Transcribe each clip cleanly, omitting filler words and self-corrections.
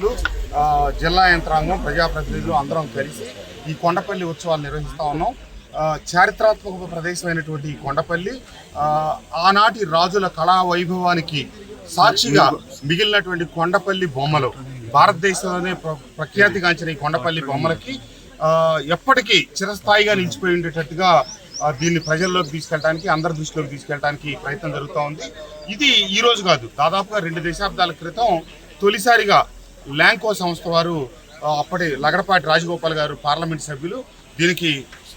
నాయకులు, జిల్లా యంత్రాంగం, ప్రజాప్రతినిధులు అందరం కలిసి ఈ కొండపల్లి ఉత్సవాలు నిర్వహిస్తూ ఉన్నాం. చారిత్రాత్మక ప్రదేశమైనటువంటి ఈ కొండపల్లి ఆనాటి రాజుల కళా వైభవానికి సాక్షిగా మిగిలినటువంటి కొండపల్లి బొమ్మలు, భారతదేశంలోనే ప్రఖ్యాతిగాంచిన ఈ కొండపల్లి బొమ్మలకి ఎప్పటికీ చిరస్థాయిగా నిలిచిపోయి ఉండేటట్టుగా దీన్ని ప్రజల్లోకి తీసుకెళ్ళడానికి, అందరి దృష్టిలోకి తీసుకెళ్ళడానికి ప్రయత్నం జరుగుతూ ఉంది. ఇది ఈ రోజు కాదు, దాదాపుగా 2 దశాబ్దాల క్రితం తొలిసారిగా ల్యాంకో సంస్థ వారు, అప్పటి లగడపాటి రాజగోపాల్ గారు పార్లమెంట్ సభ్యులు దీనికి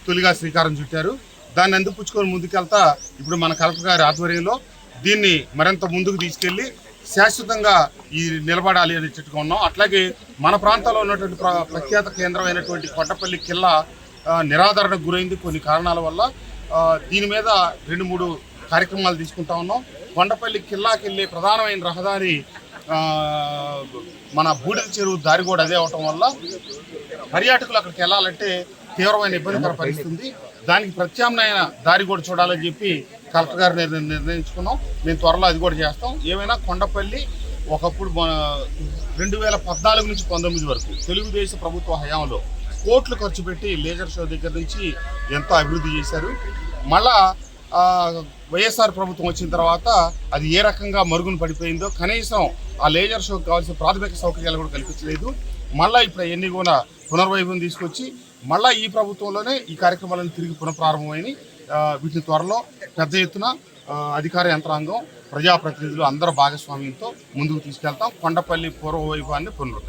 తొలిగా శ్రీకారం చుట్టారు. దాన్ని అందిపుచ్చుకొని ముందుకెళ్తా ఇప్పుడు మన కలెక్టర్ గారి ఆధ్వర్యంలో దీన్ని మరింత ముందుకు తీసుకెళ్లి శాశ్వతంగా ఈ నిలబడాలి అని చెట్టుకున్నాం. అట్లాగే మన ప్రాంతంలో ఉన్నటువంటి ప్రఖ్యాత కేంద్రమైనటువంటి కొండపల్లి కిల్లా నిరాదరణకు గురైంది కొన్ని కారణాల వల్ల. దీని మీద 2-3 కార్యక్రమాలు తీసుకుంటా ఉన్నాం. కొండపల్లి కిల్లాకి వెళ్ళే ప్రధానమైన రహదారి మన బూడిద చెరువు దారి కూడా అదే అవటం వల్ల పర్యాటకులు అక్కడికి వెళ్ళాలంటే తీవ్రమైన ఇబ్బందికర పరిస్థితుంది. దానికి ప్రత్యామ్నాయ దారి కూడా చూడాలని చెప్పి కలెక్టర్ గారు నిర్ణయించుకున్నాం. మేము త్వరలో అది కూడా చేస్తాం. ఏమైనా కొండపల్లి ఒకప్పుడు 2014 నుంచి 19 వరకు తెలుగుదేశం ప్రభుత్వ హయాంలో కోట్లు ఖర్చు పెట్టి లేజర్ షో దగ్గర నుంచి ఎంతో అభివృద్ధి చేశారు. మళ్ళా వైఎస్ఆర్ ప్రభుత్వం వచ్చిన తర్వాత అది ఏ రకంగా మరుగున పడిపోయిందో, కనీసం ఆ లేజర్ షోకి కావాల్సిన ప్రాథమిక సౌకర్యాలు కూడా కల్పించలేదు. మళ్ళీ ఇప్పుడు అవన్నీ కూడా పునర్వైభవం తీసుకొచ్చి మళ్ళీ ఈ ప్రభుత్వంలోనే ఈ కార్యక్రమాలను తిరిగి పునఃప్రారంభమైనవి. వీటిని త్వరలో పెద్ద ఎత్తున అధికార యంత్రాంగం, ప్రజాప్రతినిధులు అందరూ భాగస్వామ్యంతో ముందుకు తీసుకెళ్తాం. కొండపల్లి పూర్వ వైభవాన్ని పునరుద్ధరిస్తాం.